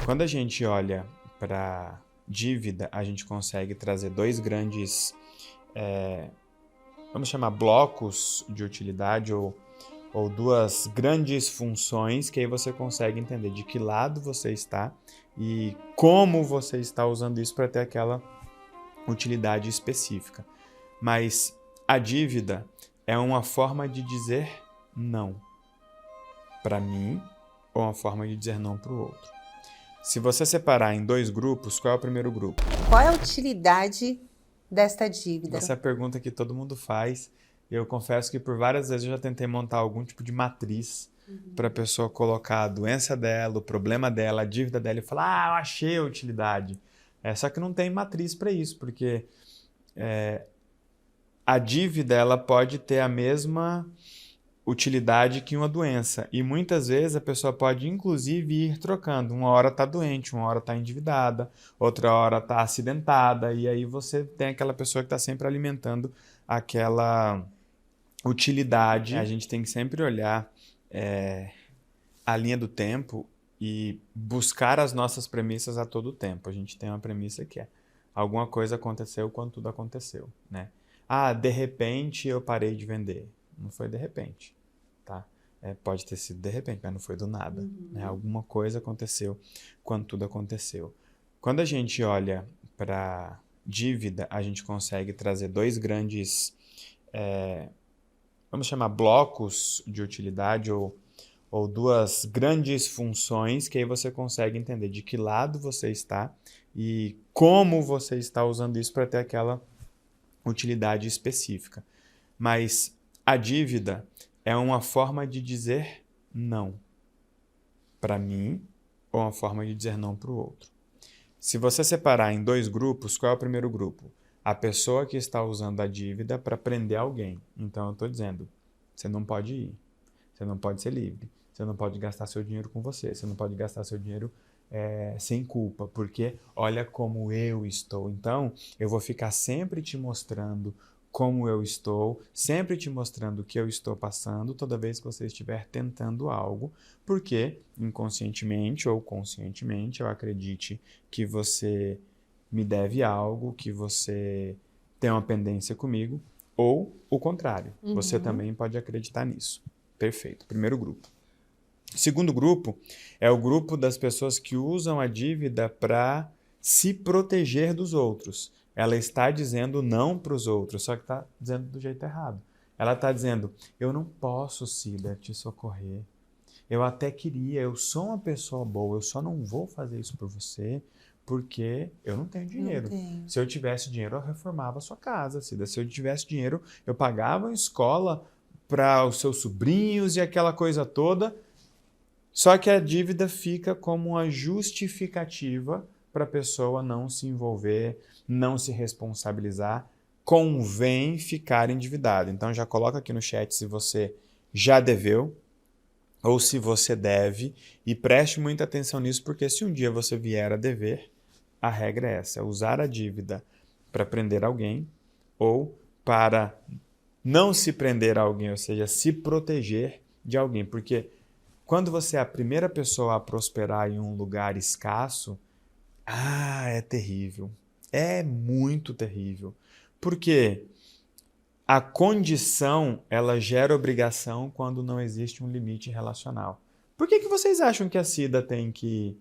Quando a gente olha para dívida, a gente consegue trazer dois grandes, vamos chamar blocos de utilidade ou duas grandes funções que aí você consegue entender de que lado você está e como você está usando isso para ter aquela utilidade específica. Mas a dívida é uma forma de dizer não para mim ou uma forma de dizer não para o outro. Se você separar em dois grupos, qual é o primeiro grupo? Qual é a utilidade desta dívida? Essa é a pergunta que todo mundo faz. Eu confesso que por várias vezes eu já tentei montar algum tipo de matriz para a pessoa colocar a doença dela, o problema dela, a dívida dela e falar, eu achei a utilidade. Só que não tem matriz para isso, porque a dívida ela pode ter a mesma utilidade que uma doença. E muitas vezes a pessoa pode, inclusive, ir trocando. Uma hora está doente, uma hora está endividada, outra hora está acidentada, e aí você tem aquela pessoa que está sempre alimentando aquela utilidade. A gente tem que sempre olhar a linha do tempo e buscar as nossas premissas a todo tempo. A gente tem uma premissa que é alguma coisa aconteceu quando tudo aconteceu, né? De repente eu parei de vender. Não foi de repente, tá? Pode ter sido de repente, mas não foi do nada, né? Alguma coisa aconteceu quando tudo aconteceu. Quando a gente olha para dívida, a gente consegue trazer dois grandes, vamos chamar blocos de utilidade ou duas grandes funções que aí você consegue entender de que lado você está e como você está usando isso para ter aquela utilidade específica. Mas a dívida é uma forma de dizer não para mim ou uma forma de dizer não para o outro. Se você separar em dois grupos, qual é o primeiro grupo? A pessoa que está usando a dívida para prender alguém. Então eu estou dizendo, você não pode ir, você não pode ser livre, você não pode gastar seu dinheiro com você não pode gastar seu dinheiro sem culpa, porque olha como eu estou. Então, eu vou ficar sempre te mostrando como eu estou, sempre te mostrando o que eu estou passando toda vez que você estiver tentando algo, porque inconscientemente ou conscientemente eu acredite que você me deve algo, que você tem uma pendência comigo, ou o contrário, você também pode acreditar nisso. Perfeito, primeiro grupo. O segundo grupo é o grupo das pessoas que usam a dívida para se proteger dos outros. Ela está dizendo não para os outros, só que está dizendo do jeito errado. Ela está dizendo, eu não posso, Cida, te socorrer. Eu até queria, eu sou uma pessoa boa, eu só não vou fazer isso por você porque eu não tenho dinheiro. Se eu tivesse dinheiro, eu reformava a sua casa, Cida. Se eu tivesse dinheiro, eu pagava uma escola para os seus sobrinhos e aquela coisa toda. Só que a dívida fica como uma justificativa para a pessoa não se envolver, não se responsabilizar. Convém ficar endividado. Então já coloca aqui no chat se você já deveu ou se você deve e preste muita atenção nisso, porque se um dia você vier a dever, a regra é essa, usar a dívida para prender alguém ou para não se prender a alguém, ou seja, se proteger de alguém, porque quando você é a primeira pessoa a prosperar em um lugar escasso, é terrível. É muito terrível. Porque a condição, ela gera obrigação quando não existe um limite relacional. Por que vocês acham que a Cida tem que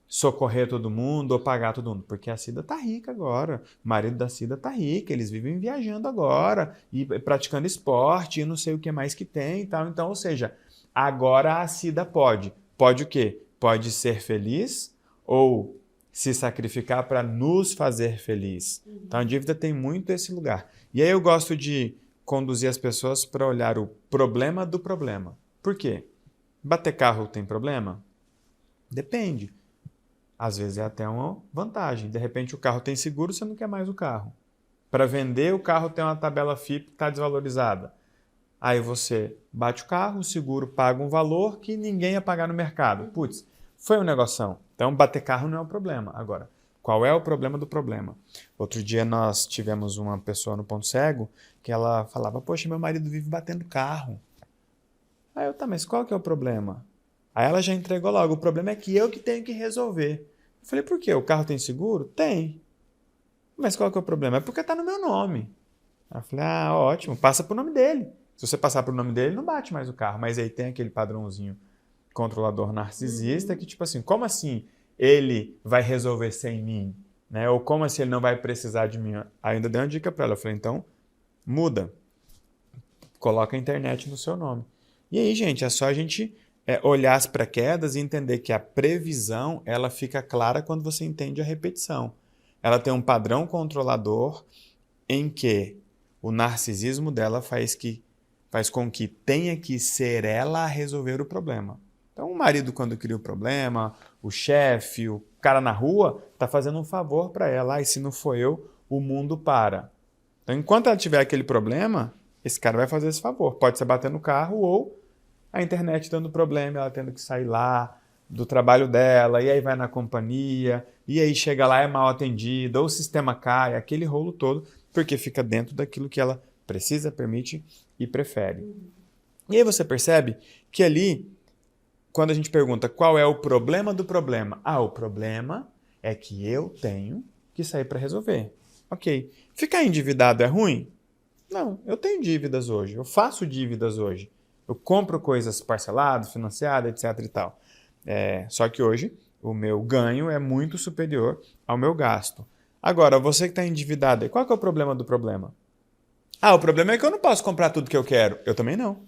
socorrer todo mundo ou pagar todo mundo? Porque a Cida tá rica agora, o marido da Cida tá rico, eles vivem viajando agora e praticando esporte e não sei o que mais que tem e tal. Então, ou seja, agora a Cida pode. Pode o quê? Pode ser feliz ou se sacrificar para nos fazer feliz. Então a dívida tem muito esse lugar. E aí eu gosto de conduzir as pessoas para olhar o problema do problema. Por quê? Bater carro tem problema? Depende. Às vezes é até uma vantagem. De repente o carro tem seguro, você não quer mais o carro. Para vender, o carro tem uma tabela FIP que está desvalorizada. Aí você bate o carro, o seguro paga um valor que ninguém ia pagar no mercado. Putz, foi um negoção. Então bater carro não é um problema. Agora, qual é o problema do problema? Outro dia nós tivemos uma pessoa no Ponto Cego que ela falava, poxa, meu marido vive batendo carro. Aí eu, tá, mas qual que é o problema? Aí ela já entregou logo. O problema é que eu que tenho que resolver. Eu falei, por quê? O carro tem seguro? Tem. Mas qual que é o problema? É porque tá no meu nome. Aí eu falei, ótimo, passa pro nome dele. Se você passar pro nome dele, não bate mais o carro. Mas aí tem aquele padrãozinho controlador narcisista que, tipo assim, como assim ele vai resolver sem mim? Né? Ou como assim ele não vai precisar de mim? Aí ainda dei uma dica pra ela. Eu falei, então, muda. Coloca a internet no seu nome. E aí, gente, é só a gente olhar as pré-quedas e entender que a previsão ela fica clara quando você entende a repetição. Ela tem um padrão controlador em que o narcisismo dela faz com que tenha que ser ela a resolver o problema. Então, o marido, quando cria o problema, o chefe, o cara na rua, está fazendo um favor para ela. E se não for eu, o mundo para. Então, enquanto ela tiver aquele problema, esse cara vai fazer esse favor. Pode ser bater no carro ou a internet dando problema, ela tendo que sair lá do trabalho dela, e aí vai na companhia, e aí chega lá, é mal atendida, ou o sistema cai, aquele rolo todo, porque fica dentro daquilo que ela precisa, permite e prefere. E aí você percebe que ali, quando a gente pergunta qual é o problema do problema, o problema é que eu tenho que sair para resolver. Ok. Ficar endividado é ruim? Não, eu tenho dívidas hoje, eu faço dívidas hoje. Eu compro coisas parceladas, financiadas, etc e tal. Só que hoje o meu ganho é muito superior ao meu gasto. Agora, você que está endividado, qual que é o problema do problema? O problema é que eu não posso comprar tudo que eu quero. Eu também não.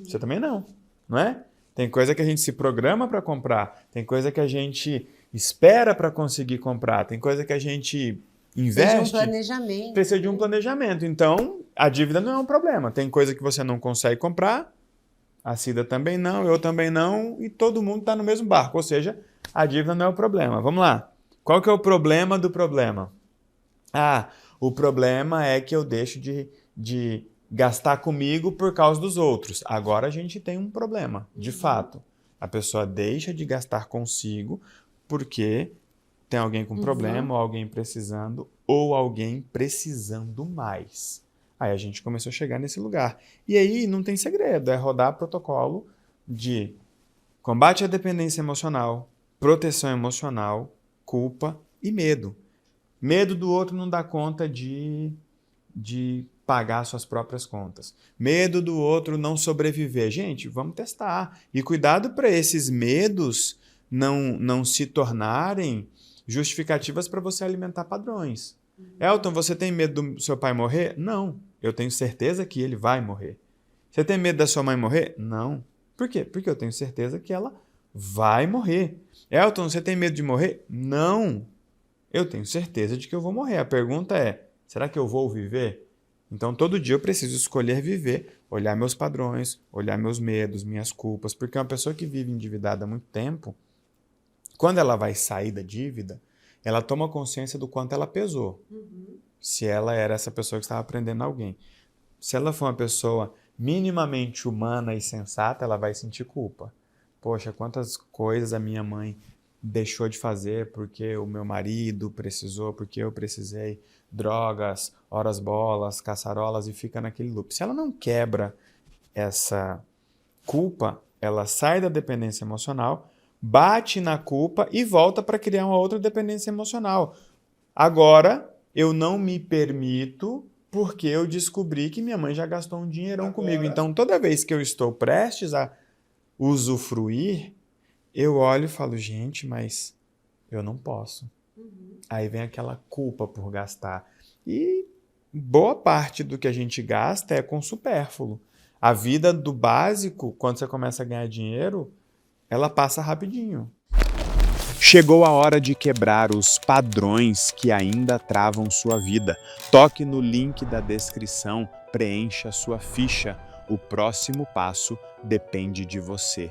Você também não, não é? Tem coisa que a gente se programa para comprar, tem coisa que a gente espera para conseguir comprar, tem coisa que a gente investe. Precisa de um planejamento. Precisa de um planejamento. Então, a dívida não é um problema. Tem coisa que você não consegue comprar, a Cida também não, eu também não, e todo mundo está no mesmo barco. Ou seja, a dívida não é o problema. Vamos lá. Qual que é o problema do problema? O problema é que eu deixo de gastar comigo por causa dos outros. Agora a gente tem um problema, de fato. A pessoa deixa de gastar consigo porque tem alguém com problema, ou alguém precisando, ou alguém precisando mais. Aí a gente começou a chegar nesse lugar. E aí não tem segredo, é rodar protocolo de combate à dependência emocional, proteção emocional, culpa e medo. Medo do outro não dar conta de pagar suas próprias contas. Medo do outro não sobreviver. Gente, vamos testar. E cuidado para esses medos não se tornarem justificativas para você alimentar padrões. Elton, você tem medo do seu pai morrer? Não. Eu tenho certeza que ele vai morrer. Você tem medo da sua mãe morrer? Não. Por quê? Porque eu tenho certeza que ela vai morrer. Elton, você tem medo de morrer? Não. Eu tenho certeza de que eu vou morrer. A pergunta é, será que eu vou viver? Então, todo dia eu preciso escolher viver, olhar meus padrões, olhar meus medos, minhas culpas, porque uma pessoa que vive endividada há muito tempo, quando ela vai sair da dívida, ela toma consciência do quanto ela pesou. Se ela era essa pessoa que estava prendendo alguém. Se ela for uma pessoa minimamente humana e sensata, ela vai sentir culpa. Poxa, quantas coisas a minha mãe deixou de fazer porque o meu marido precisou, porque eu precisei, drogas, horas bolas, caçarolas, e fica naquele loop. Se ela não quebra essa culpa, ela sai da dependência emocional, bate na culpa e volta para criar uma outra dependência emocional. Agora, eu não me permito porque eu descobri que minha mãe já gastou um dinheirão comigo. Então, toda vez que eu estou prestes a usufruir, eu olho e falo, gente, mas eu não posso. Aí vem aquela culpa por gastar. E boa parte do que a gente gasta é com supérfluo. A vida do básico, quando você começa a ganhar dinheiro, ela passa rapidinho. Chegou a hora de quebrar os padrões que ainda travam sua vida. Toque no link da descrição, preencha sua ficha. O próximo passo depende de você.